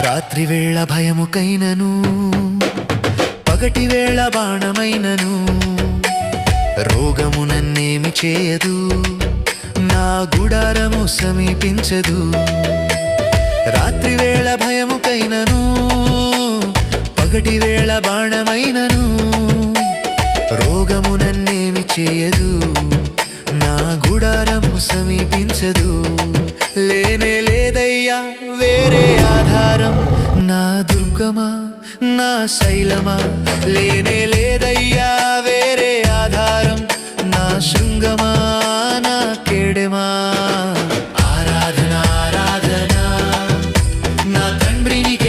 రాత్రి వేళ భయముకైనను పగటి వేళ బాణమైనను రోగము నన్నేమి చేయదు, నా గుడారము సమీపించదు. రాత్రి వేళ భయముకైనను పగటి వేళ బాణమైనను రోగము నన్నేమి చేయదు, నా గుడారము సమీపించదు. లేనే లేదయ్యా వేరే ఆధారం, నా దుర్గమా నా శైలమా. లేనే లేదయ్యా వేరే ఆధారం, నా శృంగమా నా కేడెమా. ఆరాధన ఆరాధన నా తండ్రికి